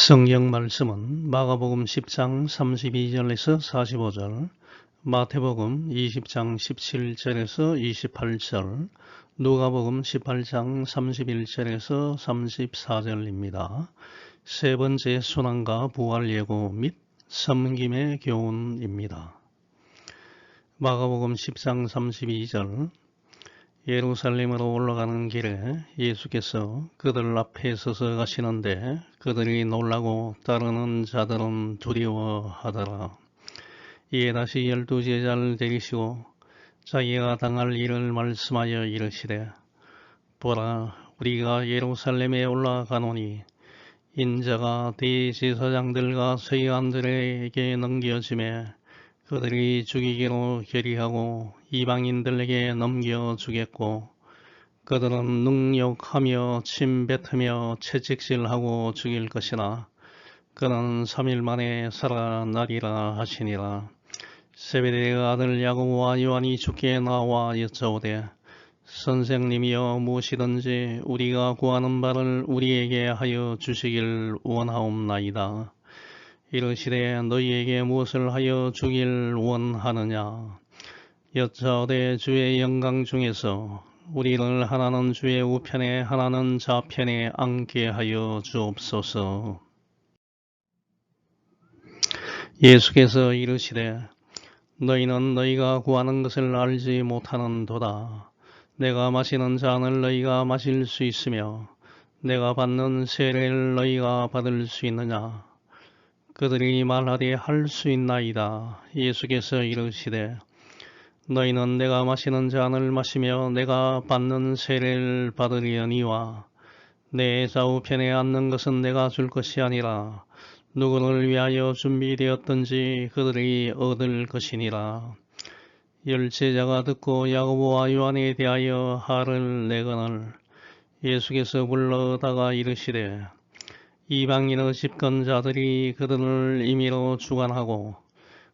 성경 말씀은 마가복음 10장 32절에서 45절, 마태복음 20장 17절에서 28절, 누가복음 18장 31절에서 34절입니다. 세 번째 순환과 부활 예고 및 섬김의 교훈입니다. 마가복음 10장 32절, 예루살렘으로 올라가는 길에 예수께서 그들 앞에 서서 가시는데 그들이 놀라고 따르는 자들은 두려워하더라. 이에 다시 12제자를 데리시고 자기가 당할 일을 말씀하여 이르시되, 보라, 우리가 예루살렘에 올라가노니 인자가 대제사장들과 서기관들에게 넘겨지매 그들이 죽이기로 결의하고 이방인들에게 넘겨주겠고, 그들은 능욕하며 침뱉으며 채찍질하고 죽일 것이나 그는 3일 만에 살아나리라 하시니라. 세베대의 아들 야고보와 요한이 주께 나와 여짜오되, 선생님이여, 무엇이든지 우리가 구하는 바를 우리에게 하여 주시길 원하옵나이다. 이르시되, 너희에게 무엇을 하여 주길 원하느냐? 여짜오되, 주의 영광 중에서 우리를 하나는 주의 우편에 하나는 좌편에 앉게 하여 주옵소서. 예수께서 이르시되, 너희는 너희가 구하는 것을 알지 못하는도다. 내가 마시는 잔을 너희가 마실 수 있으며 내가 받는 세례를 너희가 받을 수 있느냐? 그들이 말하되 할 수 있나이다. 예수께서 이르시되, 너희는 내가 마시는 잔을 마시며 내가 받는 세례를 받으려니와 내 좌우편에 앉는 것은 내가 줄 것이 아니라 누구를 위하여 준비되었든지 그들이 얻을 것이니라. 열제자가 듣고 야고보와 요한에 대하여 화를 내거늘 예수께서 불러다가 이르시되, 이방인의 집권자들이 그들을 임의로 주관하고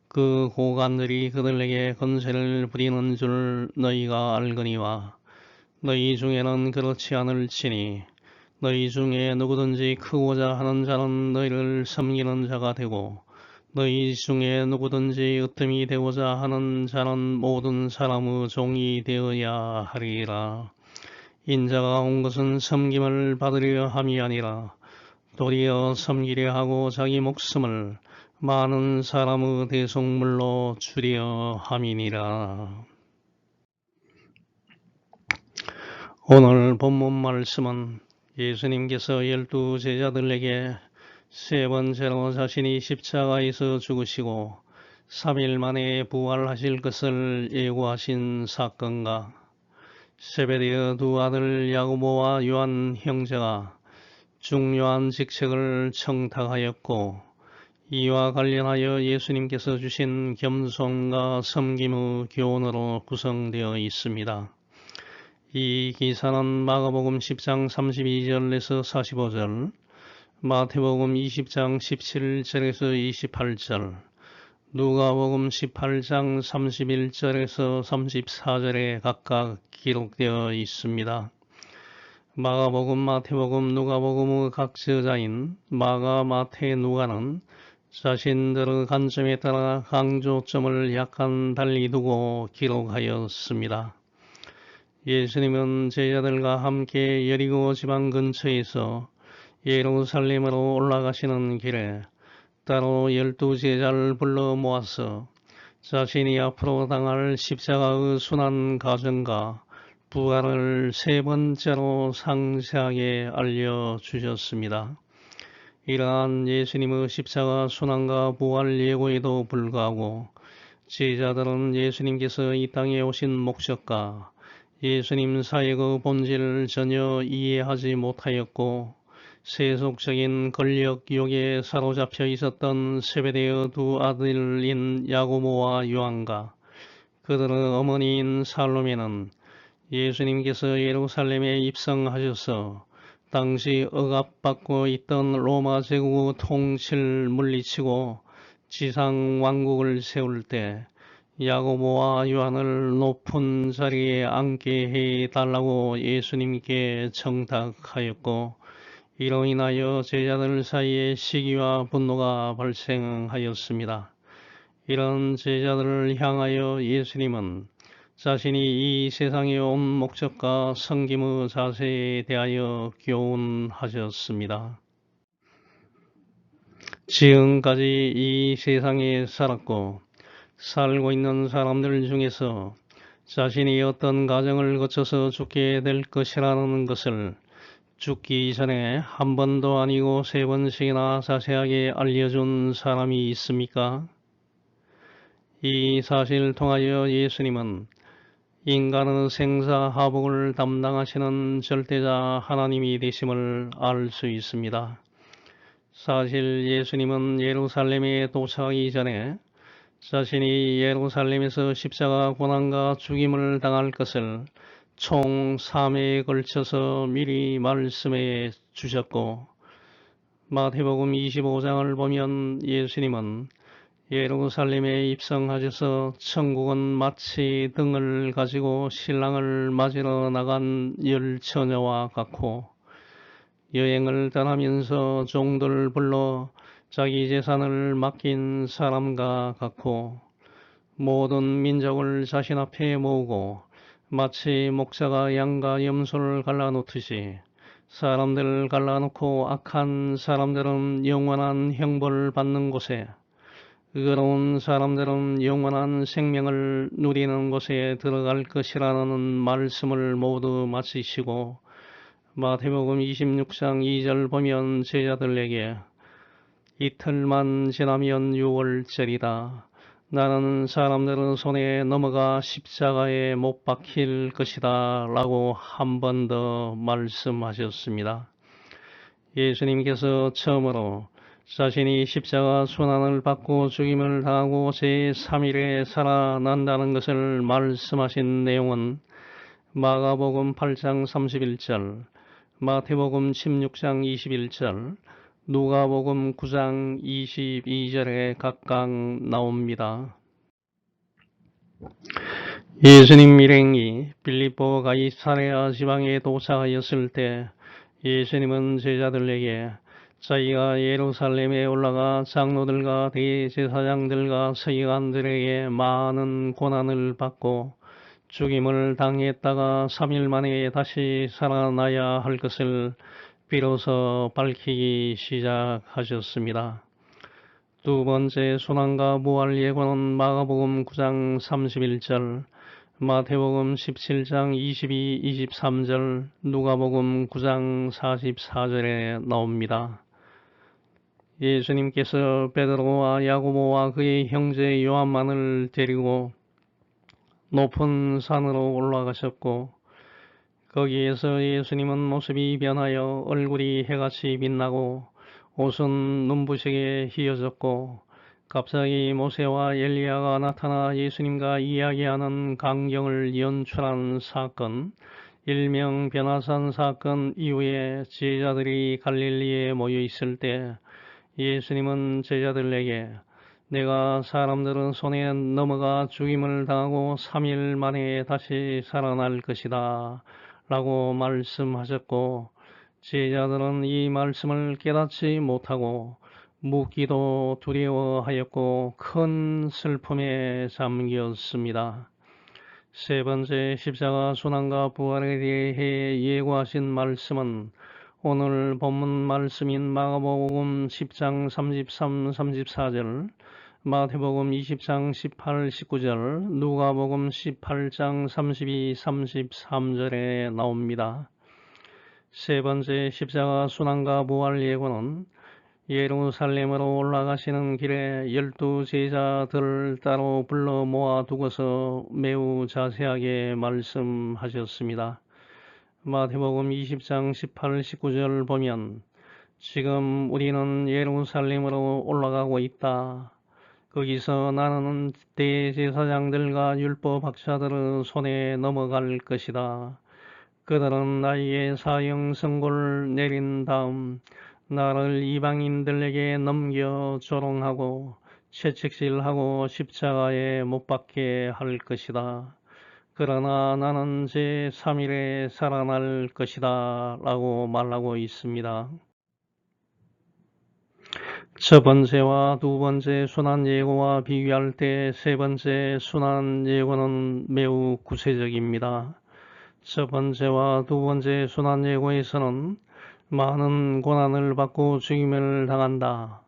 그 고관들이 그들에게 권세를 부리는 줄 너희가 알거니와 너희 중에는 그렇지 않을지니 너희 중에 누구든지 크고자 하는 자는 너희를 섬기는 자가 되고 너희 중에 누구든지 으뜸이 되고자 하는 자는 모든 사람의 종이 되어야 하리라. 인자가 온 것은 섬김을 받으려 함이 아니라 도리어 섬기려 하고 자기 목숨을 많은 사람의 대속물로 주려 함이니라. 오늘 본문 말씀은 예수님께서 12제자들에게 세 번째로 자신이 십자가에서 죽으시고 3일 만에 부활하실 것을 예고하신 사건과 세베대의 두 아들 야고보와 요한 형제가 중요한 직책을 청탁하였고, 이와 관련하여 예수님께서 주신 겸손과 섬김의 교훈으로 구성되어 있습니다. 이 기사는 마가복음 10장 32절에서 45절, 마태복음 20장 17절에서 28절, 누가복음 18장 31절에서 34절에 각각 기록되어 있습니다. 마가복음, 마태복음, 누가복음의 각 저자인 마가, 마태, 누가는 자신들의 관점에 따라 강조점을 약간 달리 두고 기록하였습니다. 예수님은 제자들과 함께 여리고 지방 근처에서 예루살렘으로 올라가시는 길에 따로 12제자를 불러 모아서 자신이 앞으로 당할 십자가의 순환 과정과 부활을 세 번째로 상세하게 알려주셨습니다. 이러한 예수님의 십자가 순환과 부활 예고에도 불구하고 제자들은 예수님께서 이 땅에 오신 목적과 예수님 사역의 본질을 전혀 이해하지 못하였고, 세속적인 권력욕에 사로잡혀 있었던 세베대의 두 아들인 야고보와 요한과 그들의 어머니인 살로메는 예수님께서 예루살렘에 입성하셔서 당시 억압받고 있던 로마 제국의 통치를 물리치고 지상 왕국을 세울 때 야고보와 요한을 높은 자리에 앉게 해달라고 예수님께 청탁하였고, 이로 인하여 제자들 사이에 시기와 분노가 발생하였습니다. 이런 제자들을 향하여 예수님은 자신이 이 세상에 온 목적과 섬김의 자세에 대하여 교훈하셨습니다. 지금까지 이 세상에 살았고 살고 있는 사람들 중에서 자신이 어떤 과정을 거쳐서 죽게 될 것이라는 것을 죽기 전에 한 번도 아니고 3번씩이나 자세하게 알려준 사람이 있습니까? 이 사실을 통하여 예수님은 인간의 생사하복을 담당하시는 절대자 하나님이 되심을 알 수 있습니다. 사실 예수님은 예루살렘에 도착하기 전에 자신이 예루살렘에서 십자가 고난과 죽임을 당할 것을 총 3회에 걸쳐서 미리 말씀해 주셨고, 마태복음 25장을 보면 예수님은 예루살렘에 입성하셔서 천국은 마치 등을 가지고 신랑을 맞으러 나간 10처녀와 같고, 여행을 떠나면서 종들을 불러 자기 재산을 맡긴 사람과 같고, 모든 민족을 자신 앞에 모으고 마치 목자가 양과 염소를 갈라놓듯이 사람들을 갈라놓고 악한 사람들은 영원한 형벌을 받는 곳에, 의로운 사람들은 영원한 생명을 누리는 곳에 들어갈 것이라는 말씀을 모두 마치시고, 마태복음 26장 2절 보면 제자들에게 이틀만 지나면 6월절이다. 나는 사람들의 손에 넘어가 십자가에 못 박힐 것이다 라고 한 번 더 말씀하셨습니다. 예수님께서 처음으로 자신이 십자가 순환을 받고 죽임을 당하고 제3일에 살아난다는 것을 말씀하신 내용은 마가복음 8장 31절, 마태복음 16장 21절, 누가복음 9장 22절에 각각 나옵니다. 예수님 일행이 빌립보 가이사랴 지방에 도착하였을 때 예수님은 제자들에게 자기가 예루살렘에 올라가 장로들과 대제사장들과 서기관들에게 많은 고난을 받고 죽임을 당했다가 3일 만에 다시 살아나야 할 것을 비로소 밝히기 시작하셨습니다. 두 번째 순환과 부활 예고는 마가복음 9장 31절, 마태복음 17장 22, 23절, 누가복음 9장 44절에 나옵니다. 예수님께서 베드로와 야고보와 그의 형제 요한만을 데리고 높은 산으로 올라가셨고, 거기에서 예수님은 모습이 변하여 얼굴이 해같이 빛나고 옷은 눈부시게 휘어졌고, 갑자기 모세와 엘리야가 나타나 예수님과 이야기하는 광경을 연출한 사건, 일명 변화산 사건 이후에 제자들이 갈릴리에 모여 있을 때 예수님은 제자들에게 내가 사람들은 손에 넘어가 죽임을 당하고 3일 만에 다시 살아날 것이다 라고 말씀하셨고, 제자들은 이 말씀을 깨닫지 못하고 묻기도 두려워하였고 큰 슬픔에 잠겼습니다. 세 번째 십자가 순환과 부활에 대해 예고하신 말씀은 오늘 본문 말씀인 마가복음 10장 33, 34절, 마태복음 20장 18, 19절, 누가복음 18장 32, 33절에 나옵니다. 세 번째 십자가 순환과 부활 예고는 예루살렘으로 올라가시는 길에 12 제자들을 따로 불러 모아두고서 매우 자세하게 말씀하셨습니다. 마태복음 20장 18, 19절 보면 지금 우리는 예루살렘으로 올라가고 있다. 거기서 나는 대제사장들과 율법학자들의 손에 넘어갈 것이다. 그들은 나에게 사형 선고를 내린 다음 나를 이방인들에게 넘겨 조롱하고 채찍질하고 십자가에 못 박게 할 것이다. 그러나 나는 제3일에 살아날 것이다 라고 말하고 있습니다. 첫 번째와 두 번째 순환 예고와 비교할 때 세 번째 순환 예고는 매우 구체적입니다. 첫 번째와 두 번째 순환 예고에서는 많은 고난을 받고 죽임을 당한다.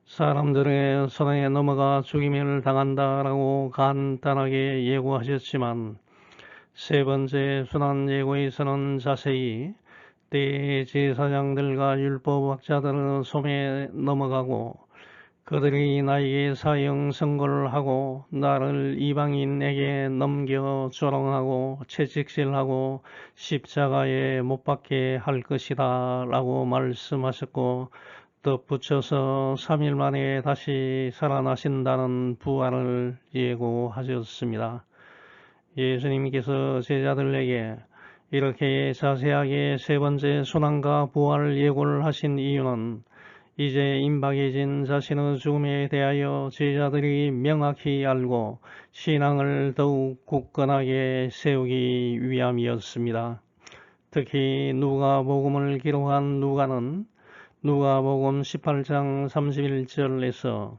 사람들의 손에 넘어가 죽임을 당한다라고 간단하게 예고하셨지만 세 번째 순환 예고에서는 자세히 대제사장들과 율법학자들의 손에 넘어가고 그들이 나에게 사형 선고를 하고 나를 이방인에게 넘겨 조롱하고 채찍질하고 십자가에 못 박게 할 것이다 라고 말씀하셨고 덧붙여서 3일 만에 다시 살아나신다는 부활을 예고하셨습니다. 예수님께서 제자들에게 이렇게 자세하게 세 번째 순환과 부활을 예고를 하신 이유는 이제 임박해진 자신의 죽음에 대하여 제자들이 명확히 알고 신앙을 더욱 굳건하게 세우기 위함이었습니다. 특히 누가복음을 기록한 누가는 누가복음 18장 31절에서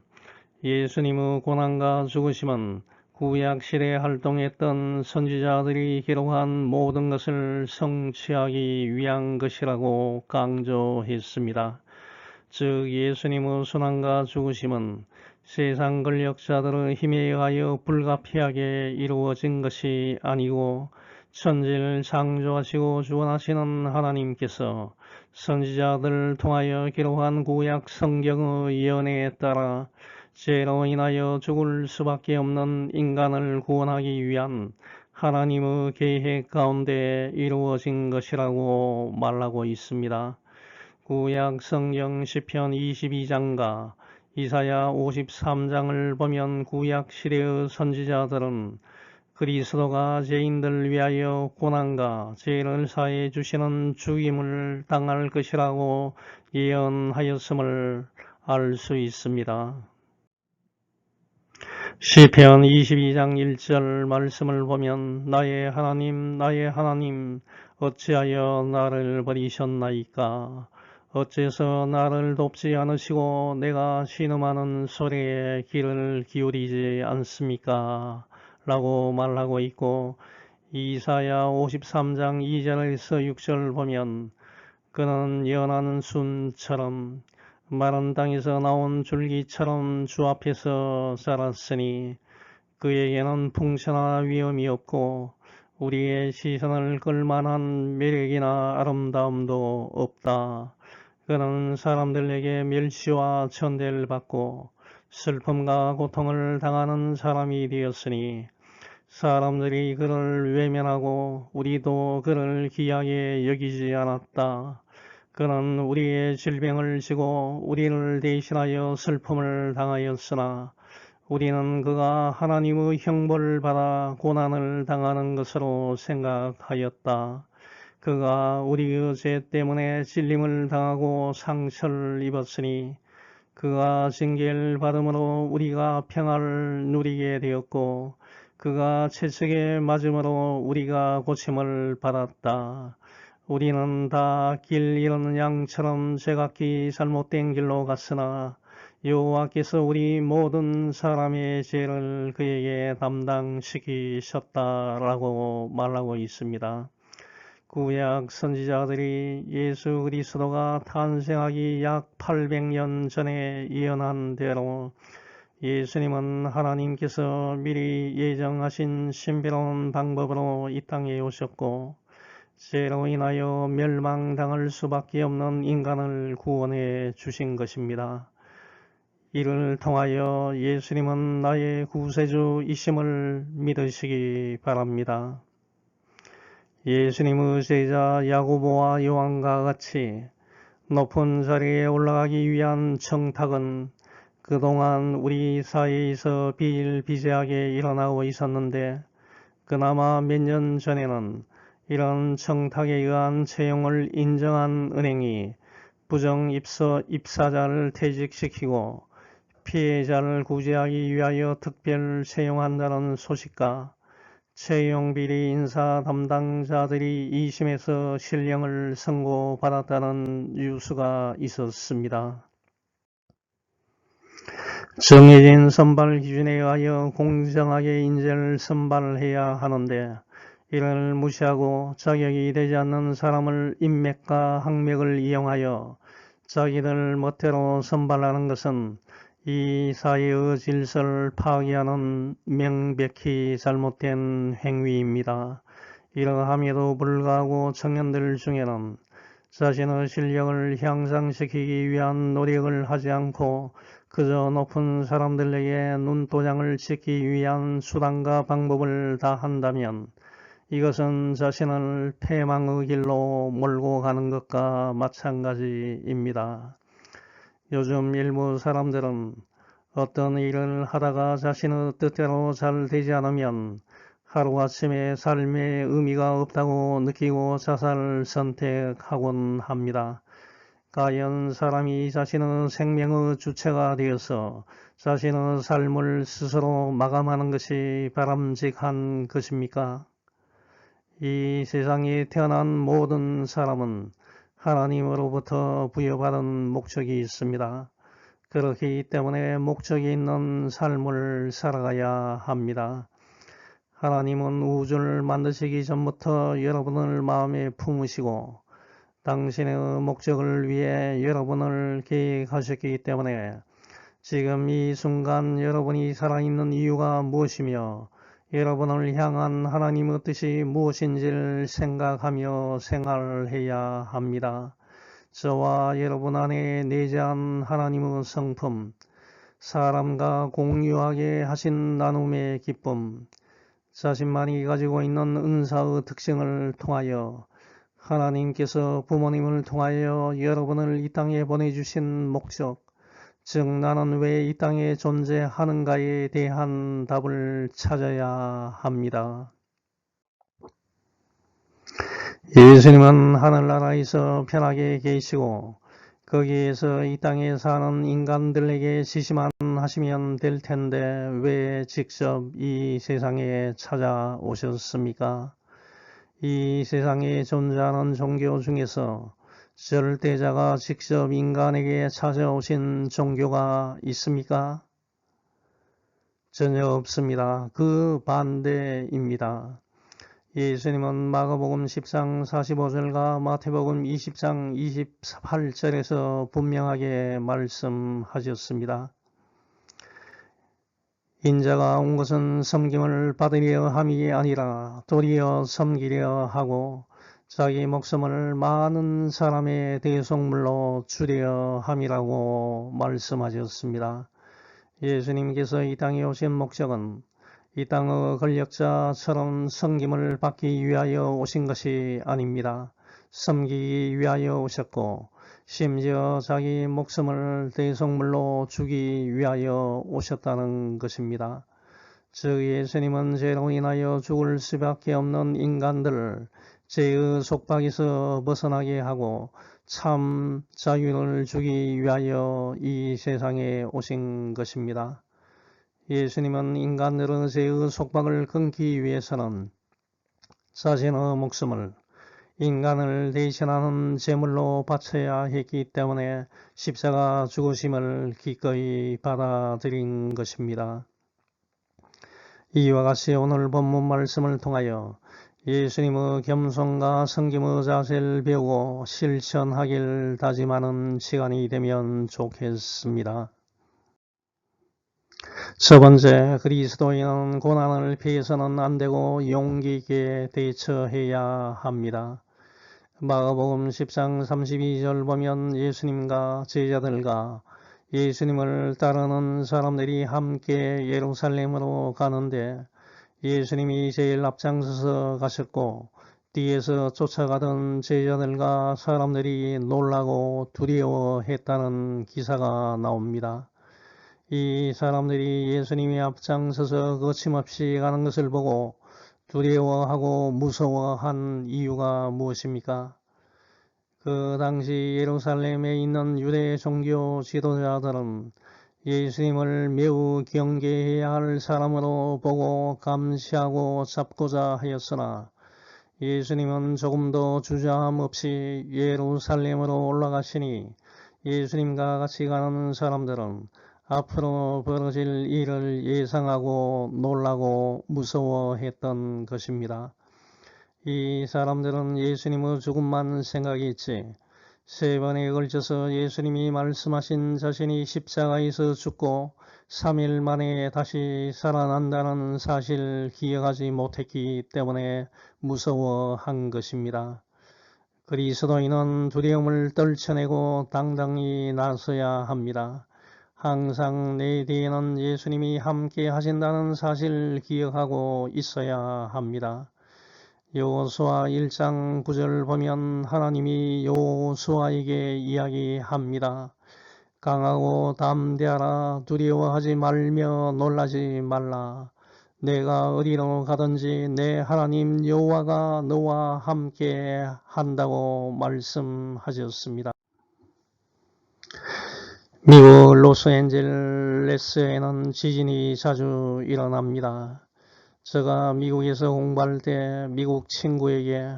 예수님의 고난과 죽으심은 구약시대에 활동했던 선지자들이 기록한 모든 것을 성취하기 위한 것이라고 강조했습니다. 즉 예수님의 순환과 죽으심은 세상 권력자들의 힘에 의하여 불가피하게 이루어진 것이 아니고 천지를 창조하시고 주관하시는 하나님께서 선지자들을 통하여 기록한 구약 성경의 예언에 따라 죄로 인하여 죽을 수밖에 없는 인간을 구원하기 위한 하나님의 계획 가운데 이루어진 것이라고 말하고 있습니다. 구약 성경 시편 22장과 이사야 53장을 보면 구약 시대의 선지자들은 그리스도가 죄인들 위하여 고난과 죄를 사해 주시는 죽임을 당할 것이라고 예언하였음을 알 수 있습니다. 시편 22장 1절 말씀을 보면 나의 하나님 어찌하여 나를 버리셨나이까 어째서 나를 돕지 않으시고 내가 신음하는 소리에 귀를 기울이지 않습니까? 라고 말하고 있고 이사야 53장 2절에서 6절 보면 그는 연한 순처럼 마른 땅에서 나온 줄기처럼 주 앞에서 자랐으니 그에게는 풍채나 위엄이 없고 우리의 시선을 끌만한 매력이나 아름다움도 없다. 그는 사람들에게 멸시와 천대를 받고 슬픔과 고통을 당하는 사람이 되었으니 사람들이 그를 외면하고 우리도 그를 귀하게 여기지 않았다. 그는 우리의 질병을 지고 우리를 대신하여 슬픔을 당하였으나 우리는 그가 하나님의 형벌을 받아 고난을 당하는 것으로 생각하였다. 그가 우리의 죄 때문에 찔림을 당하고 상처를 입었으니 그가 징계를 받음으로 우리가 평화를 누리게 되었고 그가 채찍에 맞음으로 우리가 고침을 받았다. 우리는 다 길 잃은 양처럼 제각기 잘못된 길로 갔으나 여호와께서 우리 모든 사람의 죄를 그에게 담당시키셨다라고 말하고 있습니다. 구약 선지자들이 예수 그리스도가 탄생하기 약 800년 전에 예언한 대로 예수님은 하나님께서 미리 예정하신 신비로운 방법으로 이 땅에 오셨고 죄로 인하여 멸망당할 수밖에 없는 인간을 구원해 주신 것입니다. 이를 통하여 예수님은 나의 구세주이심을 믿으시기 바랍니다. 예수님의 제자 야고보와 요한과 같이 높은 자리에 올라가기 위한 청탁은 그동안 우리 사이에서 비일비재하게 일어나고 있었는데 그나마 몇 년 전에는 이런 청탁에 의한 채용을 인정한 은행이 부정 입사자를 퇴직시키고 피해자를 구제하기 위하여 특별 채용한다는 소식과 채용비리 인사 담당자들이 2심에서 실형을 선고받았다는 뉴스가 있었습니다. 정해진 선발 기준에 의하여 공정하게 인재를 선발해야 하는데 이를 무시하고 자격이 되지 않는 사람을 인맥과 학맥을 이용하여 자기들 멋대로 선발하는 것은 이 사회의 질서를 파괴하는 명백히 잘못된 행위입니다. 이러함에도 불구하고 청년들 중에는 자신의 실력을 향상시키기 위한 노력을 하지 않고 그저 높은 사람들에게 눈도장을 찍기 위한 수단과 방법을 다 한다면 이것은 자신을 패망의 길로 몰고 가는 것과 마찬가지입니다. 요즘 일부 사람들은 어떤 일을 하다가 자신의 뜻대로 잘 되지 않으면 하루아침에 삶의 의미가 없다고 느끼고 자살을 선택하곤 합니다. 과연 사람이 자신의 생명의 주체가 되어서 자신의 삶을 스스로 마감하는 것이 바람직한 것입니까? 이 세상에 태어난 모든 사람은 하나님으로부터 부여받은 목적이 있습니다. 그렇기 때문에 목적이 있는 삶을 살아가야 합니다. 하나님은 우주를 만드시기 전부터 여러분을 마음에 품으시고 당신의 목적을 위해 여러분을 계획하셨기 때문에 지금 이 순간 여러분이 살아있는 이유가 무엇이며 여러분을 향한 하나님의 뜻이 무엇인지를 생각하며 생활해야 합니다. 저와 여러분 안에 내재한 하나님의 성품, 사람과 공유하게 하신 나눔의 기쁨, 자신만이 가지고 있는 은사의 특성을 통하여 하나님께서 부모님을 통하여 여러분을 이 땅에 보내주신 목적, 즉 나는 왜 이 땅에 존재하는가에 대한 답을 찾아야 합니다. 예수님은 하늘나라에서 편하게 계시고 거기에서 이 땅에 사는 인간들에게 지시만 하시면 될 텐데 왜 직접 이 세상에 찾아오셨습니까? 이 세상에 존재하는 종교 중에서 절대자가 직접 인간에게 찾아오신 종교가 있습니까? 전혀 없습니다. 그 반대입니다. 예수님은 마가복음 10장 45절과 마태복음 20장 28절에서 분명하게 말씀하셨습니다. 인자가 온 것은 섬김을 받으려 함이 아니라 도리어 섬기려 하고 자기 목숨을 많은 사람의 대속물로 주려 함이라고 말씀하셨습니다. 예수님께서 이 땅에 오신 목적은 이 땅의 권력자처럼 섬김을 받기 위하여 오신 것이 아닙니다. 섬기기 위하여 오셨고 심지어 자기 목숨을 대속물로 주기 위하여 오셨다는 것입니다. 즉 예수님은 죄로 인하여 죽을 수밖에 없는 인간들을 죄의 속박에서 벗어나게 하고 참 자유를 주기 위하여 이 세상에 오신 것입니다. 예수님은 인간들의 죄의 속박을 끊기 위해서는 자신의 목숨을 인간을 대신하는 제물로 바쳐야 했기 때문에 십자가 죽으심을 기꺼이 받아들인 것입니다. 이와 같이 오늘 본문 말씀을 통하여 예수님의 겸손과 섬김의 자세를 배우고 실천하길 다짐하는 시간이 되면 좋겠습니다. 첫 번째, 그리스도인은 고난을 피해서는 안 되고 용기 있게 대처해야 합니다. 마가복음 10장 32절 보면 예수님과 제자들과 예수님을 따르는 사람들이 함께 예루살렘으로 가는데 예수님이 제일 앞장서서 가셨고 뒤에서 쫓아가던 제자들과 사람들이 놀라고 두려워했다는 기사가 나옵니다. 이 사람들이 예수님이 앞장서서 거침없이 가는 것을 보고 두려워하고 무서워한 이유가 무엇입니까? 그 당시 예루살렘에 있는 유대 종교 지도자들은 예수님을 매우 경계해야 할 사람으로 보고 감시하고 잡고자 하였으나 예수님은 조금도 주저함 없이 예루살렘으로 올라가시니 예수님과 같이 가는 사람들은 앞으로 벌어질 일을 예상하고 놀라고 무서워했던 것입니다. 이 사람들은 예수님의 죽음만 생각했지 3번에 걸쳐서 예수님이 말씀하신 자신이 십자가에서 죽고 3일 만에 다시 살아난다는 사실을 기억하지 못했기 때문에 무서워한 것입니다. 그리스도인은 두려움을 떨쳐내고 당당히 나서야 합니다. 항상 내 뒤에는 예수님이 함께 하신다는 사실을 기억하고 있어야 합니다. 여호수아 1장 9절 보면 하나님이 여호수아에게 이야기합니다. 강하고 담대하라. 두려워하지 말며 놀라지 말라. 내가 어디로 가든지 내 하나님 여호와가 너와 함께 한다고 말씀하셨습니다. 미국 로스앤젤레스에는 지진이 자주 일어납니다. 제가 미국에서 공부할 때 미국 친구에게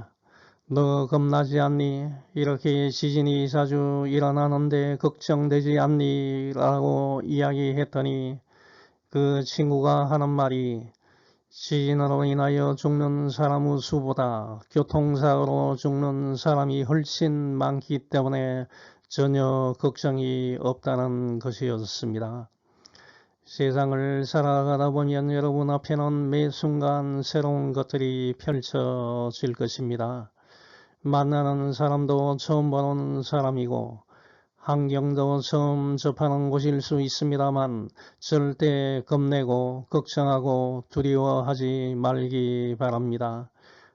너 겁나지 않니? 이렇게 지진이 자주 일어나는데 걱정되지 않니? 라고 이야기했더니 그 친구가 하는 말이 지진으로 인하여 죽는 사람의 수보다 교통사고로 죽는 사람이 훨씬 많기 때문에 전혀 걱정이 없다는 것이었습니다. 세상을 살아가다 보면 여러분 앞에는 매 순간 새로운 것들이 펼쳐질 것입니다. 만나는 사람도 처음 보는 사람이고 환경도 처음 접하는 곳일 수 있습니다만 절대 겁내고 걱정하고 두려워하지 말기 바랍니다.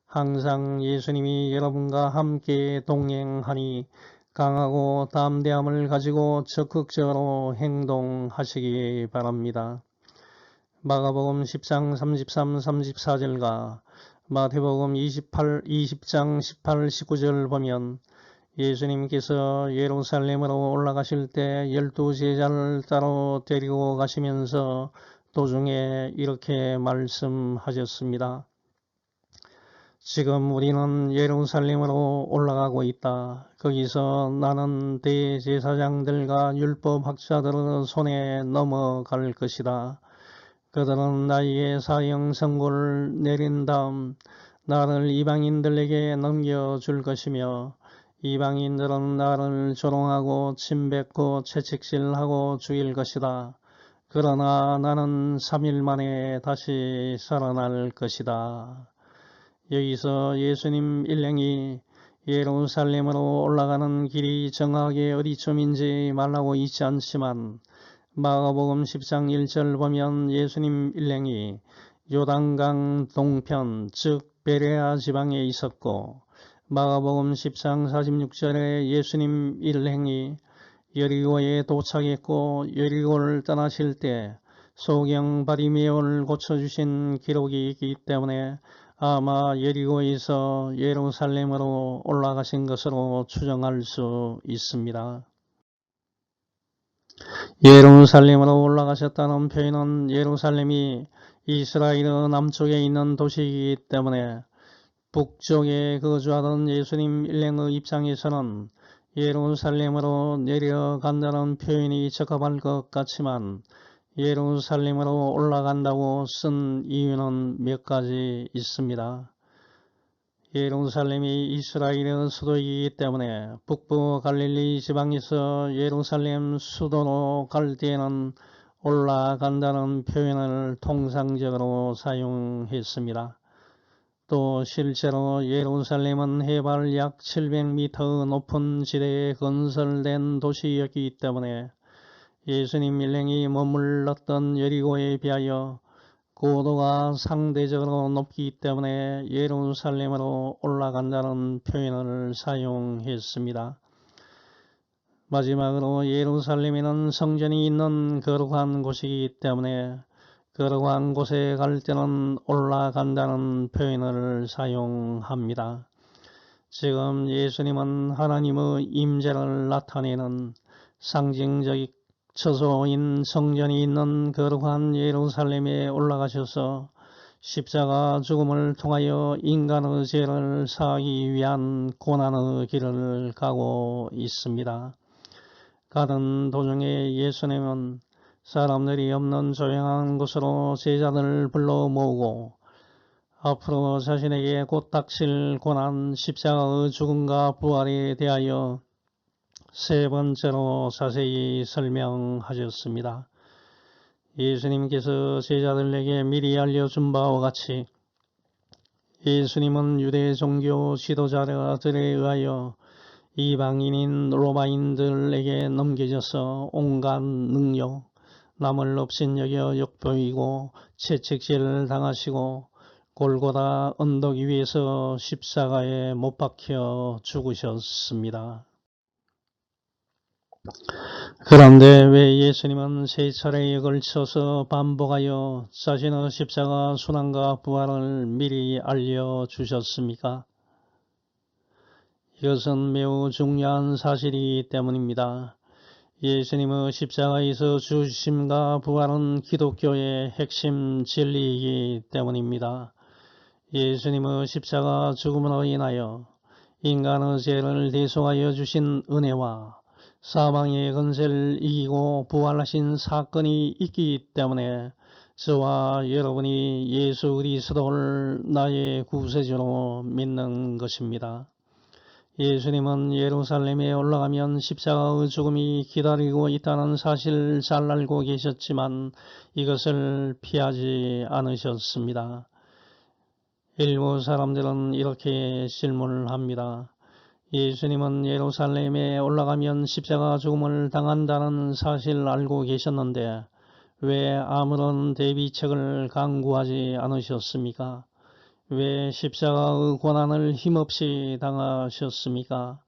항상 예수님이 여러분과 함께 동행하니 강하고 담대함을 가지고 적극적으로 행동하시기 바랍니다. 마가복음 10장 33, 34절과 마태복음 20장 18, 19절 보면 예수님께서 예루살렘으로 올라가실 때 12제자를 따로 데리고 가시면서 도중에 이렇게 말씀하셨습니다. 지금 우리는 예루살렘으로 올라가고 있다. 거기서 나는 대제사장들과 율법학자들의 손에 넘어갈 것이다. 그들은 나에게 사형 선고를 내린 다음 나를 이방인들에게 넘겨줄 것이며 이방인들은 나를 조롱하고 침뱉고 채찍질하고 죽일 것이다. 그러나 나는 3일 만에 다시 살아날 것이다. 여기서 예수님 일행이 예루살렘으로 올라가는 길이 정확하게 어디쯤인지 말하고 있지 않지만 마가복음 10장 1절 보면 예수님 일행이 요단강 동편 즉 베레아 지방에 있었고 마가복음 10장 46절에 예수님 일행이 여리고에 도착했고 여리고를 떠나실 때 소경 바리메오를 고쳐주신 기록이 있기 때문에 아마 여리고에서 예루살렘으로 올라가신 것으로 추정할 수 있습니다. 예루살렘으로 올라가셨다는 표현은 예루살렘이 이스라엘 남쪽에 있는 도시이기 때문에 북쪽에 거주하던 예수님 일행의 입장에서는 예루살렘으로 내려간다는 표현이 적합할 것 같지만 예루살렘으로 올라간다고 쓴 이유는 몇 가지 있습니다. 예루살렘이 이스라엘의 수도이기 때문에 북부 갈릴리 지방에서 예루살렘 수도로 갈 때에는 올라간다는 표현을 통상적으로 사용했습니다. 또 실제로 예루살렘은 해발 약 700m 높은 지대에 건설된 도시였기 때문에 예수님 일행이 머물렀던 여리고에 비하여 고도가 상대적으로 높기 때문에 예루살렘으로 올라간다는 표현을 사용했습니다. 마지막으로 예루살렘에는 성전이 있는 거룩한 곳이기 때문에 거룩한 곳에 갈 때는 올라간다는 표현을 사용합니다. 지금 예수님은 하나님의 임재를 나타내는 상징적 처소인 성전이 있는 거룩한 예루살렘에 올라가셔서 십자가 죽음을 통하여 인간의 죄를 사하기 위한 고난의 길을 가고 있습니다. 가던 도중에 예수님은 사람들이 없는 조용한 곳으로 제자들을 불러 모으고 앞으로 자신에게 곧 닥칠 고난 십자가의 죽음과 부활에 대하여 세 번째로 자세히 설명하셨습니다. 예수님께서 제자들에게 미리 알려준 바와 같이 예수님은 유대 종교 지도자들에 의하여 이방인인 로마인들에게 넘겨져서 온갖 능력, 남을 업신여겨 욕보이고 채찍질을 당하시고 골고다 언덕 위에서 십자가에 못 박혀 죽으셨습니다. 그런데 왜 예수님은 세 차례에 걸쳐서 반복하여 자신의 십자가 순환과 부활을 미리 알려주셨습니까? 이것은 매우 중요한 사실이기 때문입니다. 예수님의 십자가에서 죽으심과 부활은 기독교의 핵심 진리이기 때문입니다. 예수님의 십자가 죽음으로 인하여 인간의 죄를 대속하여 주신 은혜와 사망의 권세를 이기고 부활하신 사건이 있기 때문에 저와 여러분이 예수 그리스도를 나의 구세주로 믿는 것입니다. 예수님은 예루살렘에 올라가면 십자가의 죽음이 기다리고 있다는 사실을 잘 알고 계셨지만 이것을 피하지 않으셨습니다. 일부 사람들은 이렇게 질문을 합니다. 예수님은 예루살렘에 올라가면 십자가 죽음을 당한다는 사실을 알고 계셨는데 왜 아무런 대비책을 강구하지 않으셨습니까? 왜 십자가의 고난을 힘없이 당하셨습니까?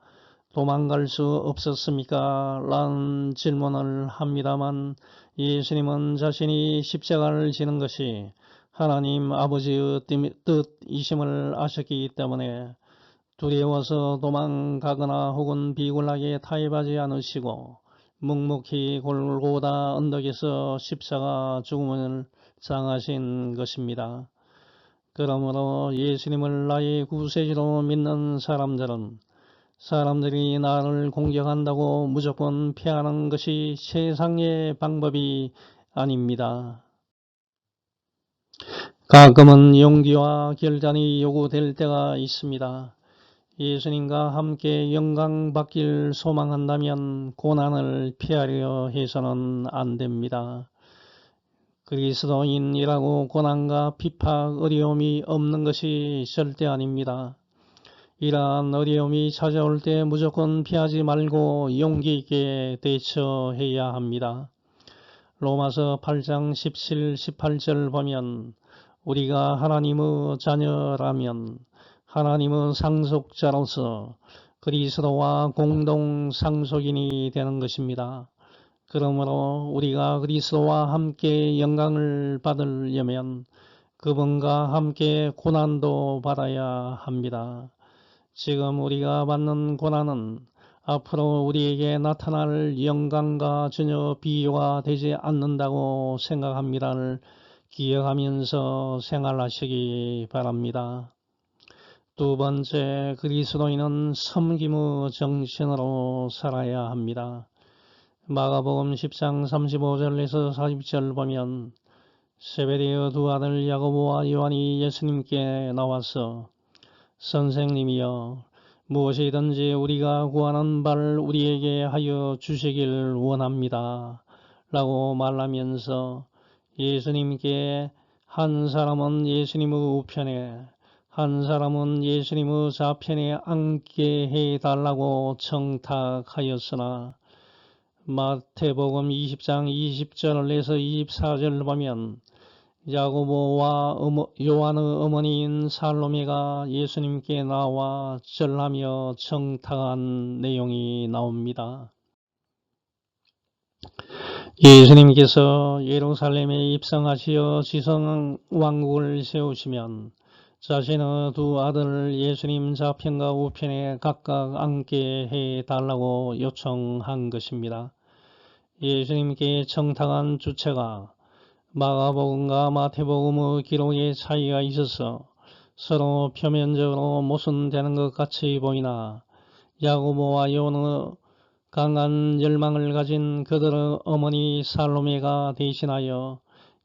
도망갈 수 없었습니까? 라는 질문을 합니다만 예수님은 자신이 십자가를 지는 것이 하나님 아버지의 뜻이심을 아셨기 때문에 두려워서 도망가거나 혹은 비굴하게 타협하지 않으시고 묵묵히 골고다 언덕에서 십자가 죽음을 당하신 것입니다. 그러므로 예수님을 나의 구세주로 믿는 사람들은 사람들이 나를 공격한다고 무조건 피하는 것이 세상의 방법이 아닙니다. 가끔은 용기와 결단이 요구될 때가 있습니다. 예수님과 함께 영광 받길 소망한다면 고난을 피하려 해서는 안 됩니다. 그리스도인이라고 고난과 핍박, 어려움이 없는 것이 절대 아닙니다. 이러한 어려움이 찾아올 때 무조건 피하지 말고 용기 있게 대처해야 합니다. 로마서 8장 17, 18절 보면 우리가 하나님의 자녀라면 하나님의 상속자로서 그리스도와 공동 상속인이 되는 것입니다. 그러므로 우리가 그리스도와 함께 영광을 받으려면 그분과 함께 고난도 받아야 합니다. 지금 우리가 받는 고난은 앞으로 우리에게 나타날 영광과 전혀 비교가 되지 않는다고 생각합니다를 기억하면서 생활하시기 바랍니다. 두 번째, 그리스도인은 섬김의 정신으로 살아야 합니다. 마가복음 10장 35절에서 40절 보면 세베대의 두 아들 야고보와 요한이 예수님께 나와서 선생님이여 무엇이든지 우리가 구하는 바를 우리에게 하여 주시길 원합니다. 라고 말하면서 예수님께 한 사람은 예수님의 우편에 한 사람은 예수님의 좌편에 앉게 해달라고 청탁하였으나 마태복음 20장 20절에서 24절을 보면 야고보와 요한의 어머니인 살로메가 예수님께 나와 절하며 청탁한 내용이 나옵니다. 예수님께서 예루살렘에 입성하시어 지성 왕국을 세우시면 자신의 두 아들을 예수님 좌편과 우편에 각각 앉게 해달라고 요청한 것입니다. 예수님께 청탁한 주체가 마가복음과 마태복음의 기록에 차이가 있어서 서로 표면적으로 모순되는 것 같이 보이나 야고보와 요한의 강한 열망을 가진 그들의 어머니 살로메가 대신하여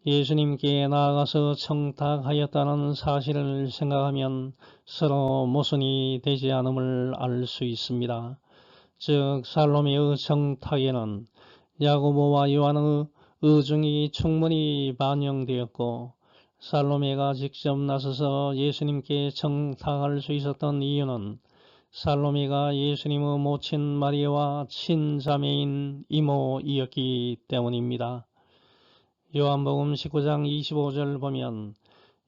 예수님께 나아가서 청탁하였다는 사실을 생각하면 서로 모순이 되지 않음을 알 수 있습니다. 즉 살로메의 청탁에는 야고보와 요한의 의중이 충분히 반영되었고 살로메가 직접 나서서 예수님께 청탁할 수 있었던 이유는 살로메가 예수님의 모친 마리아와 친자매인 이모이었기 때문입니다. 요한복음 19장 25절 보면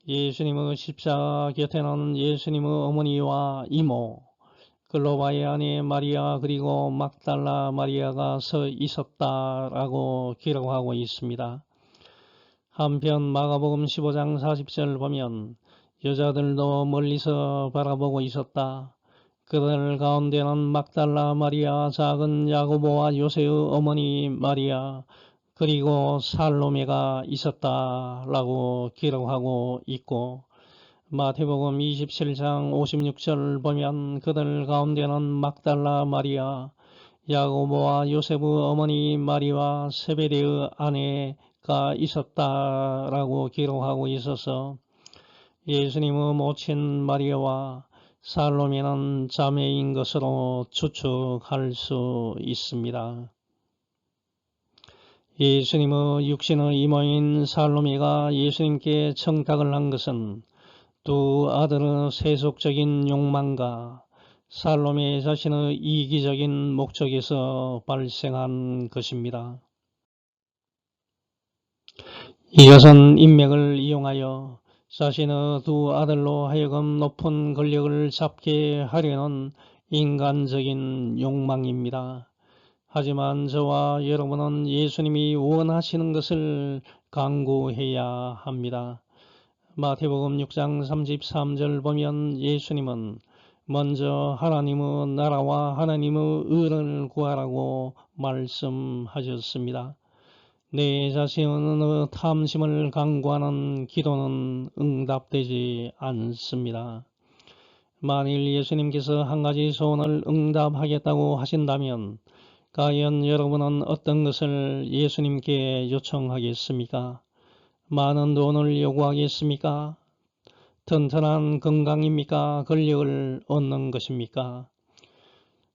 예수님의 십자가 곁에는 예수님의 어머니와 이모, 글로바의 아내 마리아 그리고 막달라 마리아가 서 있었다라고 기록하고 있습니다. 한편 마가복음 15장 40절 보면 여자들도 멀리서 바라보고 있었다. 그들 가운데는 막달라 마리아, 작은 야고보와 요새의 어머니 마리아, 그리고 살로메가 있었다라고 기록하고 있고 마태복음 27장 56절 보면 그들 가운데는 막달라 마리아, 야고보와 요셉의 어머니 마리아, 세베대의 아내가 있었다라고 기록하고 있어서 예수님의 모친 마리아와 살로메는 자매인 것으로 추측할 수 있습니다. 예수님의 육신의 이모인 살로메가 예수님께 청탁을 한 것은 두 아들의 세속적인 욕망과 살로메 자신의 이기적인 목적에서 발생한 것입니다. 이것은 인맥을 이용하여 자신의 두 아들로 하여금 높은 권력을 잡게 하려는 인간적인 욕망입니다. 하지만 저와 여러분은 예수님이 원하시는 것을 강구해야 합니다. 마태복음 6장 33절 보면 예수님은 먼저 하나님의 나라와 하나님의 의를 구하라고 말씀하셨습니다. 내 자신의 탐심을 강구하는 기도는 응답되지 않습니다. 만일 예수님께서 한 가지 소원을 응답하겠다고 하신다면 과연 여러분은 어떤 것을 예수님께 요청하겠습니까? 많은 돈을 요구하겠습니까? 튼튼한 건강입니까? 권력을 얻는 것입니까?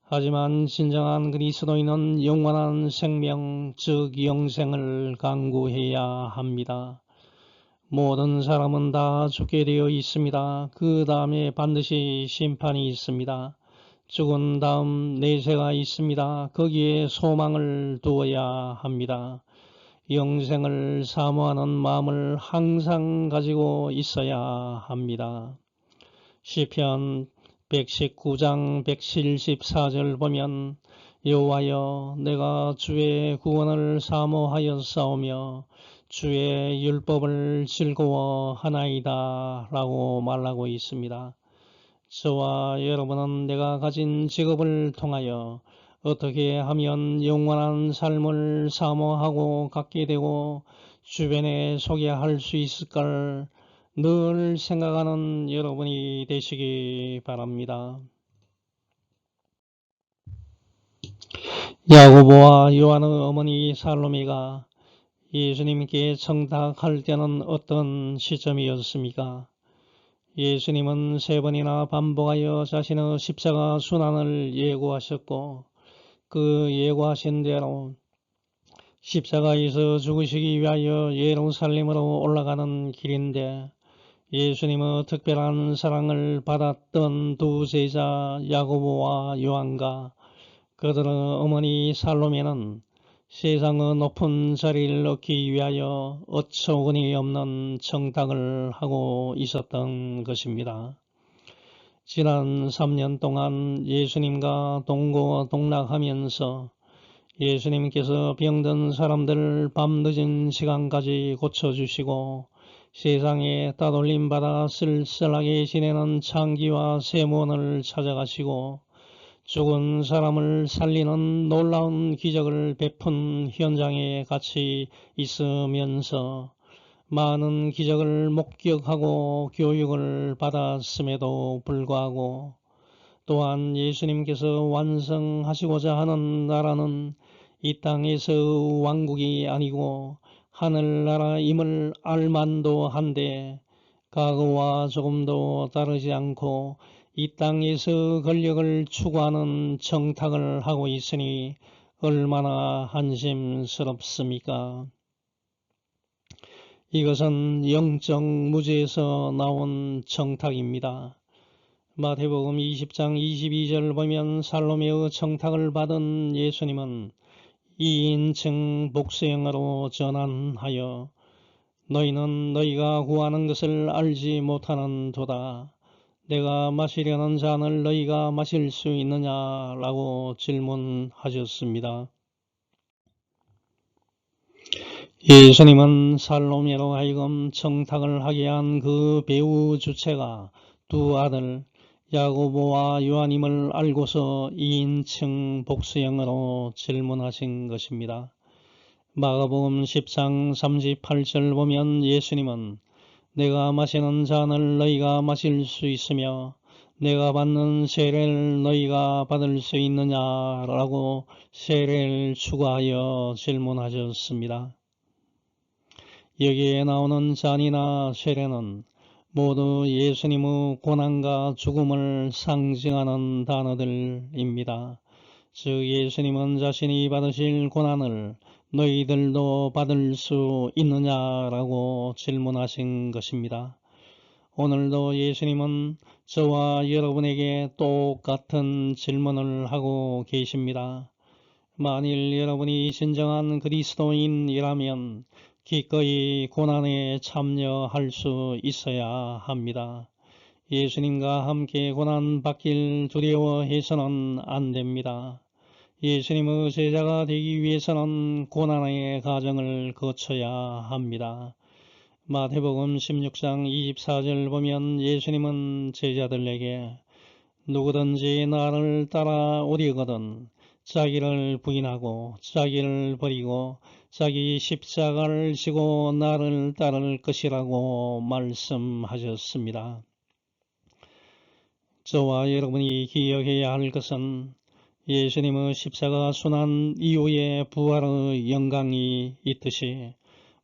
하지만 진정한 그리스도인은 영원한 생명, 즉 영생을 강구해야 합니다. 모든 사람은 다 죽게 되어 있습니다. 그 다음에 반드시 심판이 있습니다. 죽은 다음 내세가 있습니다. 거기에 소망을 두어야 합니다. 영생을 사모하는 마음을 항상 가지고 있어야 합니다. 시편 119장 174절 보면 여호와여 내가 주의 구원을 사모하였사오며 주의 율법을 즐거워하나이다 라고 말하고 있습니다. 저와 여러분은 내가 가진 직업을 통하여 어떻게 하면 영원한 삶을 사모하고 갖게 되고 주변에 소개할 수 있을까를 늘 생각하는 여러분이 되시기 바랍니다. 야고보와 요한의 어머니 살로메가 예수님께 청탁할 때는 어떤 시점이었습니까? 예수님은 3번이나 반복하여 자신의 십자가 순환을 예고하셨고 그 예고하신 대로 십자가에서 죽으시기 위하여 예루살렘으로 올라가는 길인데 예수님의 특별한 사랑을 받았던 두 제자 야고보와 요한과 그들의 어머니 살로메는 세상의 높은 자리를 얻기 위하여 어처구니 없는 청탁을 하고 있었던 것입니다. 지난 3년 동안 예수님과 동고동락하면서 예수님께서 병든 사람들을 밤늦은 시간까지 고쳐주시고 세상에 따돌림받아 쓸쓸하게 지내는 창기와 세몬을 찾아가시고 죽은 사람을 살리는 놀라운 기적을 베푼 현장에 같이 있으면서 많은 기적을 목격하고 교육을 받았음에도 불구하고 또한 예수님께서 완성하시고자 하는 나라는 이 땅에서 왕국이 아니고 하늘나라임을 알만도 한데 과거와 조금도 다르지 않고 이 땅에서 권력을 추구하는 정탁을 하고 있으니 얼마나 한심스럽습니까? 이것은 영적 무지에서 나온 정탁입니다. 마태복음 20장 22절 보면 살로메의 청탁을 받은 예수님은 2인칭 복수형으로 전환하여 너희는 너희가 구하는 것을 알지 못하는 도다. 내가 마시려는 잔을 너희가 마실 수 있느냐라고 질문하셨습니다. 예수님은 살로메로 하여금 청탁을 하게 한 그 배우 주체가 두 아들 야고보와 요한임을 알고서 2인칭 복수형으로 질문하신 것입니다. 마가복음 10장 38절 보면 예수님은 내가 마시는 잔을 너희가 마실 수 있으며 내가 받는 세례를 너희가 받을 수 있느냐라고 세례를 추가하여 질문하셨습니다. 여기에 나오는 잔이나 세례는 모두 예수님의 고난과 죽음을 상징하는 단어들입니다. 즉 예수님은 자신이 받으실 고난을 너희들도 받을 수 있느냐라고 질문하신 것입니다. 오늘도 예수님은 저와 여러분에게 똑같은 질문을 하고 계십니다. 만일 여러분이 진정한 그리스도인이라면 기꺼이 고난에 참여할 수 있어야 합니다. 예수님과 함께 고난받길 두려워해서는 안 됩니다. 예수님의 제자가 되기 위해서는 고난의 과정을 거쳐야 합니다. 마태복음 16장 24절 보면 예수님은 제자들에게 누구든지 나를 따라오려거든 자기를 부인하고 자기를 버리고 자기 십자가를 지고 나를 따를 것이라고 말씀하셨습니다. 저와 여러분이 기억해야 할 것은 예수님의 십자가 순환 이후에 부활의 영광이 있듯이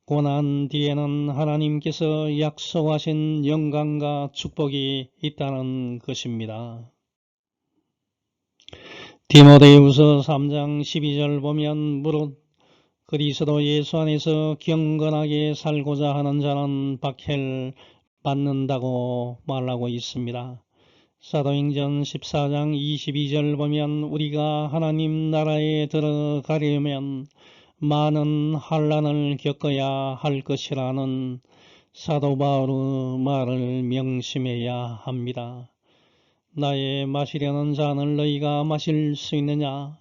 고난 뒤에는 하나님께서 약속하신 영광과 축복이 있다는 것입니다. 디모데후서 3장 12절 보면 무릇 그리스도 예수 안에서 경건하게 살고자 하는 자는 박해를 받는다고 말하고 있습니다. 사도행전 14장 22절 보면 우리가 하나님 나라에 들어가려면 많은 환난을 겪어야 할 것이라는 사도 바울의 말을 명심해야 합니다. 나의 마시려는 잔을 너희가 마실 수 있느냐?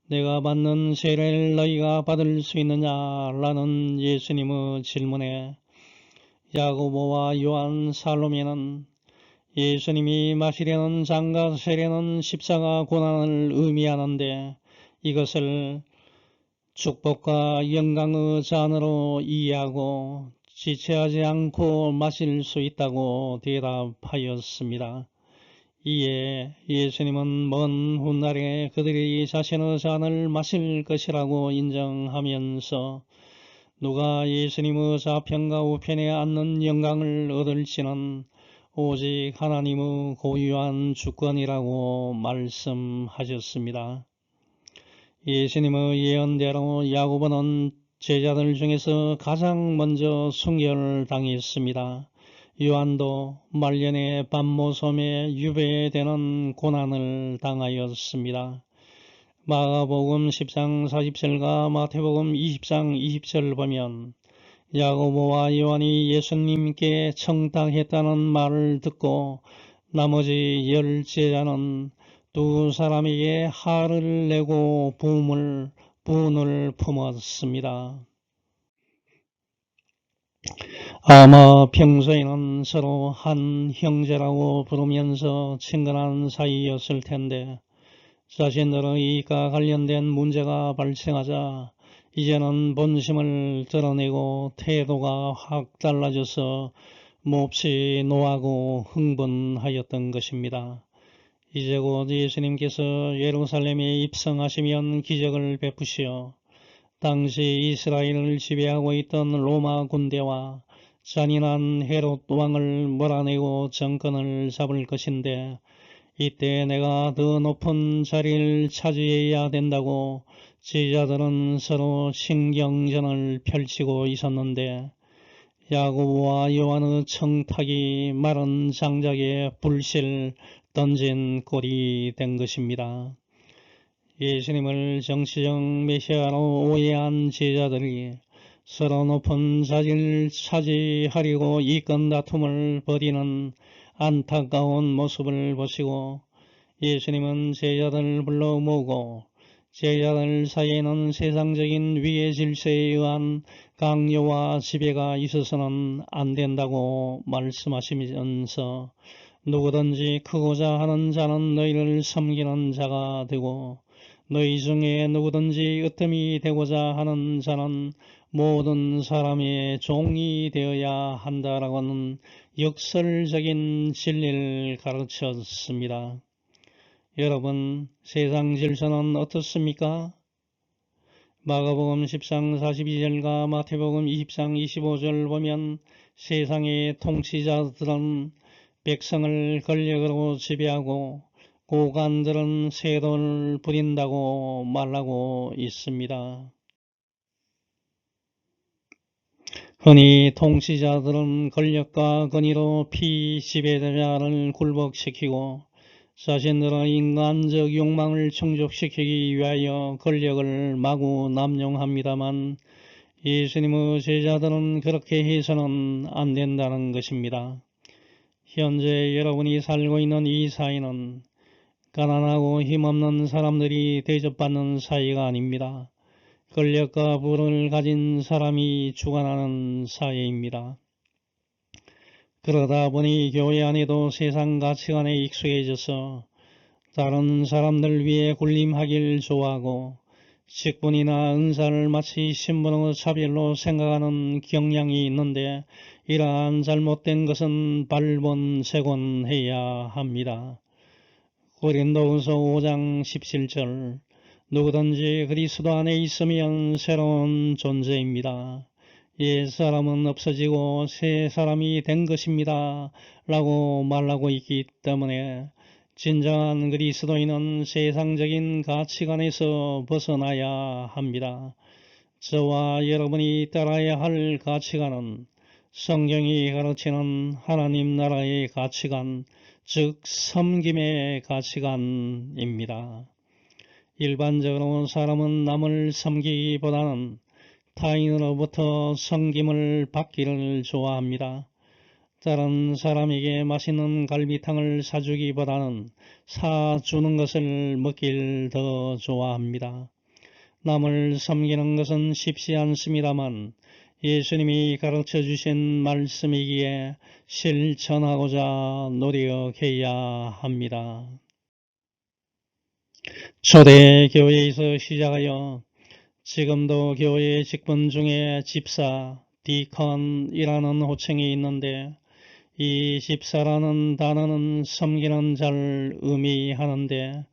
내가 받는 세례를 너희가 받을 수 있느냐라는 예수님의 질문에 야고보와 요한 살로메는 예수님이 마시려는 잔과 세례는 십자가 고난을 의미하는데 이것을 축복과 영광의 잔으로 이해하고 지체하지 않고 마실 수 있다고 대답하였습니다. 이에 예수님은 먼 훗날에 그들이 자신의 잔을 마실 것이라고 인정하면서 누가 예수님의 좌편과 우편에 앉는 영광을 얻을지는 오직 하나님의 고유한 주권이라고 말씀하셨습니다. 예수님의 예언대로 야고보는 제자들 중에서 가장 먼저 순결당했습니다. 요한도 말년에 밤모섬에 유배되는 고난을 당하였습니다. 마가복음 10장 40절과 마태복음 20장 20절 보면 야고보와 요한이 예수님께 청탁했다는 말을 듣고 나머지 10 제자는 두 사람에게 화를 내고 분을 품었습니다. 아마 평소에는 서로 한 형제라고 부르면서 친근한 사이였을 텐데 자신들의 이익과 관련된 문제가 발생하자 이제는 본심을 드러내고 태도가 확 달라져서 몹시 노하고 흥분하였던 것입니다. 이제 곧 예수님께서 예루살렘에 입성하시면 기적을 베푸시어 당시 이스라엘을 지배하고 있던 로마 군대와 잔인한 헤롯 왕을 몰아내고 정권을 잡을 것인데, 이때 내가 더 높은 자리를 차지해야 된다고 제자들은 서로 신경전을 펼치고 있었는데, 야고보와 요한의 청탁이 마른 장작에 불씨를 던진 꼴이 된 것입니다. 예수님을 정치적 메시아로 오해한 제자들이 서로 높은 자리를 차지하려고 이권 다툼을 벌이는 안타까운 모습을 보시고, 예수님은 제자들을 불러 모으고 제자들 사이에는 세상적인 위계 질서에 의한 강요와 지배가 있어서는 안 된다고 말씀하시면서, 누구든지 크고자 하는 자는 너희를 섬기는 자가 되고 너희 중에 누구든지 으뜸이 되고자 하는 자는 모든 사람의 종이 되어야 한다라고는 역설적인 진리를 가르쳤습니다. 여러분, 세상 질서는 어떻습니까? 마가복음 10장 42절과 마태복음 20장 25절 보면 세상의 통치자들은 백성을 권력으로 지배하고 고관들은 세돈을 부린다고 말하고 있습니다. 흔히 통치자들은 권력과 권위로 피지배자를 굴복시키고 자신들의 인간적 욕망을 충족시키기 위하여 권력을 마구 남용합니다만, 예수님의 제자들은 그렇게 해서는 안 된다는 것입니다. 현재 여러분이 살고 있는 이 사회는 가난하고 힘없는 사람들이 대접받는 사회가 아닙니다. 권력과 부를 가진 사람이 주관하는 사회입니다. 그러다 보니 교회 안에도 세상 가치관에 익숙해져서 다른 사람들 위해 군림하길 좋아하고 직분이나 은사를 마치 신분의 차별로 생각하는 경향이 있는데, 이러한 잘못된 것은 발본색원해야 합니다. 고린도후서 5장 17절, 누구든지 그리스도 안에 있으면 새로운 존재입니다. 옛 사람은 없어지고 새 사람이 된 것입니다 라고 말하고 있기 때문에, 진정한 그리스도인은 세상적인 가치관에서 벗어나야 합니다. 저와 여러분이 따라야 할 가치관은 성경이 가르치는 하나님 나라의 가치관, 즉 섬김의 가치관입니다. 일반적으로 사람은 남을 섬기기보다는 타인으로부터 섬김을 받기를 좋아합니다. 다른 사람에게 맛있는 갈비탕을 사주기보다는 사주는 것을 먹길 더 좋아합니다. 남을 섬기는 것은 쉽지 않습니다만 예수님이 가르쳐 주신 말씀이기에 실천하고자 노력해야 합니다. 초대교회에서 시작하여 지금도 교회 직분 중에 집사, 디컨이라는 호칭이 있는데, 이 집사라는 단어는 섬기는 자를 의미하는데,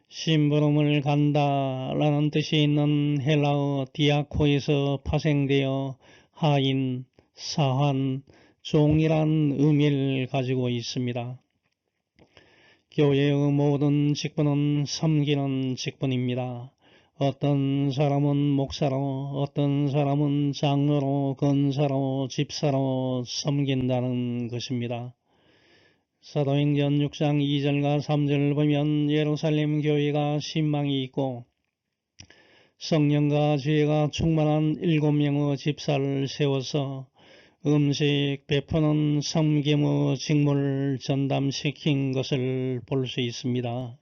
심부름을 간다 라는 뜻이 있는 헬라어 디아코에서 파생되어 하인, 사환, 종이란 의미를 가지고 있습니다. 교회의 모든 직분은 섬기는 직분입니다. 어떤 사람은 목사로, 어떤 사람은 장로로, 권사로, 집사로 섬긴다는 것입니다. 사도행전 6장 2절과 3절을 보면 예루살렘 교회가 신망이 있고 성령과 지혜가 충만한 7명의 집사를 세워서 음식 베푸는 섬김의 직무를 전담시킨 것을 볼 수 있습니다.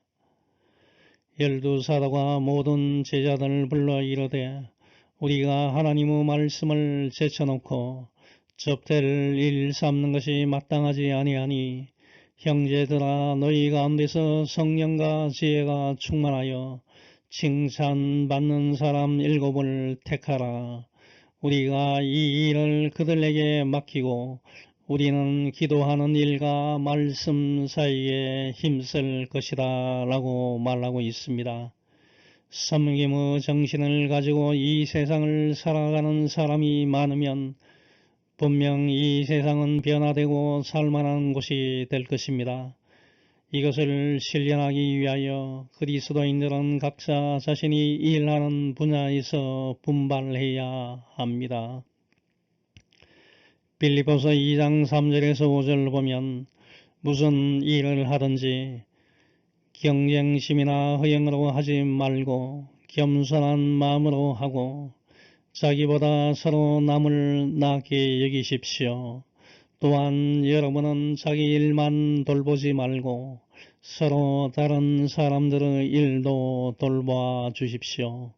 12사도가 모든 제자들을 불러 이르되, 우리가 하나님의 말씀을 제쳐놓고 접대를 일 삼는 것이 마땅하지 아니하니 형제들아 너희 가운데서 성령과 지혜가 충만하여 칭찬받는 사람 7을 택하라. 우리가 이 일을 그들에게 맡기고 우리는 기도하는 일과 말씀 사이에 힘쓸 것이다 라고 말하고 있습니다. 섬김의 정신을 가지고 이 세상을 살아가는 사람이 많으면 분명 이 세상은 변화되고 살만한 곳이 될 것입니다. 이것을 실현하기 위하여 그리스도인들은 각자 자신이 일하는 분야에서 분발해야 합니다. 빌립보서 2장 3절에서 5절을 보면 무슨 일을 하든지 경쟁심이나 허영으로 하지 말고 겸손한 마음으로 하고 자기보다 서로 남을 낮게 여기십시오. 또한 여러분은 자기 일만 돌보지 말고 서로 다른 사람들의 일도 돌봐 주십시오.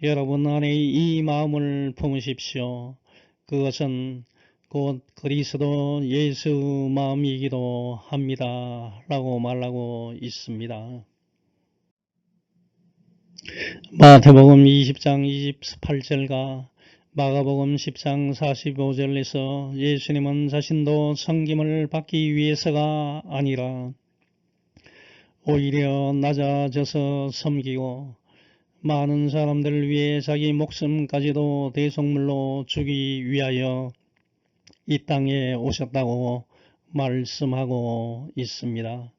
여러분 안에 이 마음을 품으십시오. 그것은 곧 그리스도 예수 마음이기도 합니다. 라고 말하고 있습니다. 마태복음 20장 28절과 마가복음 10장 45절에서 예수님은 자신도 섬김을 받기 위해서가 아니라 오히려 낮아져서 섬기고 많은 사람들을 위해 자기 목숨까지도 대속물로 주기 위하여 이 땅에 오셨다고 말씀하고 있습니다.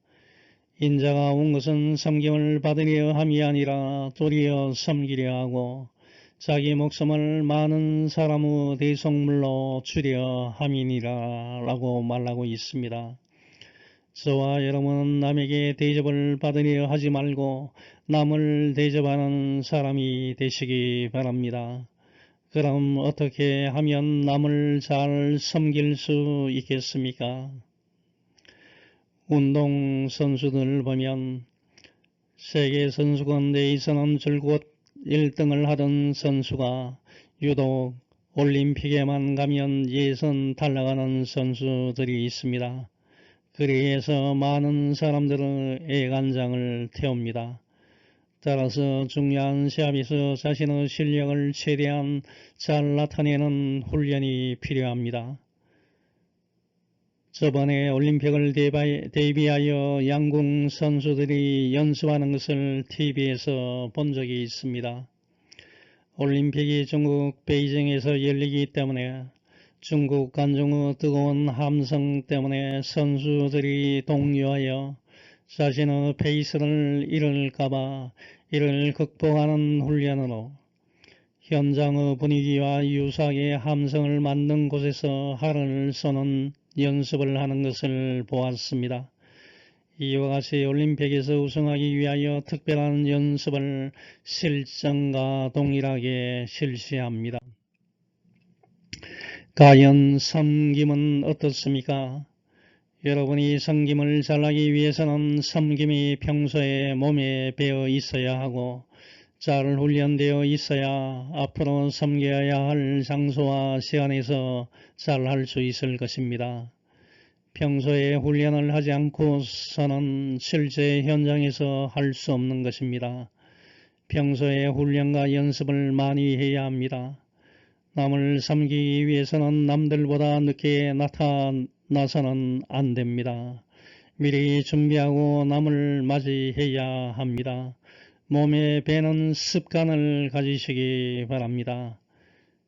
인자가 온 것은 섬김을 받으려 함이 아니라 도리어 섬기려 하고 자기 목숨을 많은 사람의 대속물로 주려 함이니라 라고 말하고 있습니다. 저와 여러분은 남에게 대접을 받으려 하지 말고 남을 대접하는 사람이 되시기 바랍니다. 그럼 어떻게 하면 남을 잘 섬길 수 있겠습니까? 운동선수들을 보면 세계선수권 대회에서는 줄곧 1등을 하던 선수가 유독 올림픽에만 가면 예선 탈락하는 선수들이 있습니다. 그리해서 많은 사람들은 애간장을 태웁니다. 따라서 중요한 시합에서 자신의 실력을 최대한 잘 나타내는 훈련이 필요합니다. 저번에 올림픽을 대비하여 양궁 선수들이 연습하는 것을 TV에서 본 적이 있습니다. 올림픽이 중국 베이징에서 열리기 때문에 중국 관중의 뜨거운 함성 때문에 선수들이 동요하여 자신의 페이스를 잃을까봐 이를 극복하는 훈련으로 현장의 분위기와 유사하게 함성을 만든 곳에서 활을 쏘는 연습을 하는 것을 보았습니다. 이와 같이 올림픽에서 우승하기 위하여 특별한 연습을 실전과 동일하게 실시합니다. 과연 섬김은 어떻습니까? 여러분이 섬김을 잘하기 위해서는 섬김이 평소에 몸에 배어 있어야 하고 잘 훈련되어 있어야 앞으로 섬겨야 할 장소와 시간에서 잘 할 수 있을 것입니다. 평소에 훈련을 하지 않고서는 실제 현장에서 할 수 없는 것입니다. 평소에 훈련과 연습을 많이 해야 합니다. 남을 섬기기 위해서는 남들보다 늦게 나타나서는 안 됩니다. 미리 준비하고 남을 맞이해야 합니다. 몸에 배는 습관을 가지시기 바랍니다.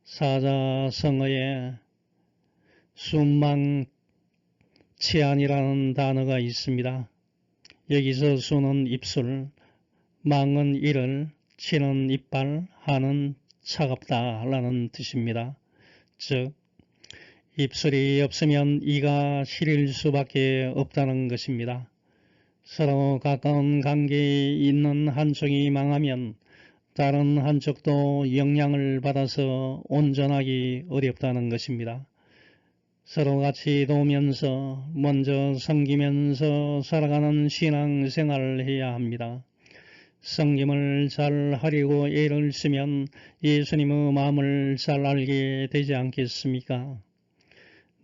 사자성어에 수망치안이라는 단어가 있습니다. 여기서 수는 입술, 망은 이를, 치는 이빨, 하는 차갑다 라는 뜻입니다. 즉 입술이 없으면 이가 시릴 수밖에 없다는 것입니다. 서로 가까운 관계에 있는 한쪽이 망하면 다른 한쪽도 영향을 받아서 온전하기 어렵다는 것입니다. 서로 같이 도우면서 먼저 섬기면서 살아가는 신앙생활을 해야 합니다. 섬김을 잘 하려고 애를 쓰면 예수님의 마음을 잘 알게 되지 않겠습니까?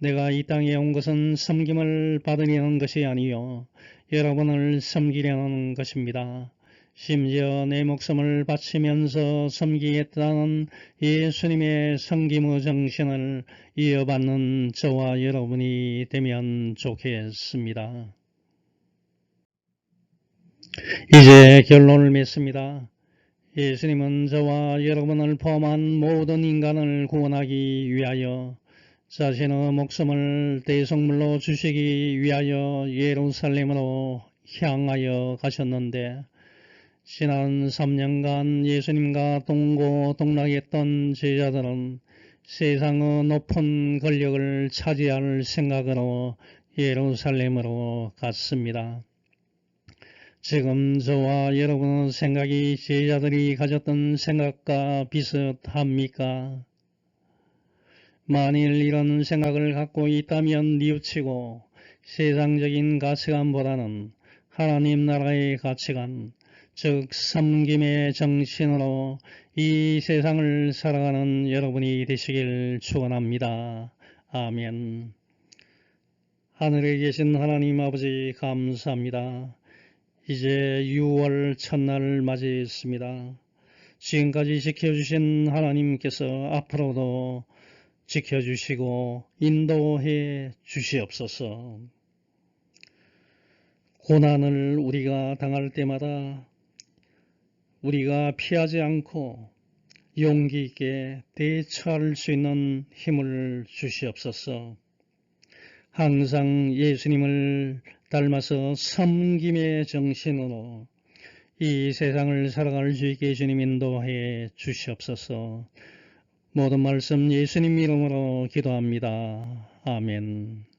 내가 이 땅에 온 것은 섬김을 받으려는 것이 아니요 여러분을 섬기려는 것입니다. 심지어 내 목숨을 바치면서 섬기겠다는 예수님의 섬김의 정신을 이어받는 저와 여러분이 되면 좋겠습니다. 이제 결론을 맺습니다. 예수님은 저와 여러분을 포함한 모든 인간을 구원하기 위하여 자신의 목숨을 대속물로 주시기 위하여 예루살렘으로 향하여 가셨는데 지난 3년간 예수님과 동고동락했던 제자들은 세상의 높은 권력을 차지할 생각으로 예루살렘으로 갔습니다. 지금 저와 여러분의 생각이 제자들이 가졌던 생각과 비슷합니까? 만일 이런 생각을 갖고 있다면 뉘우치고 세상적인 가치관보다는 하나님 나라의 가치관, 즉 섬김의 정신으로 이 세상을 살아가는 여러분이 되시길 축원합니다. 아멘. 하늘에 계신 하나님 아버지 감사합니다. 이제 6월 첫날을 맞이했습니다. 지금까지 지켜주신 하나님께서 앞으로도 지켜주시고 인도해 주시옵소서. 고난을 우리가 당할 때마다 우리가 피하지 않고 용기 있게 대처할 수 있는 힘을 주시옵소서. 항상 예수님을 닮아서 섬김의 정신으로 이 세상을 살아갈 수 있게 주님 인도해 주시옵소서. 모든 말씀 예수님 이름으로 기도합니다. 아멘.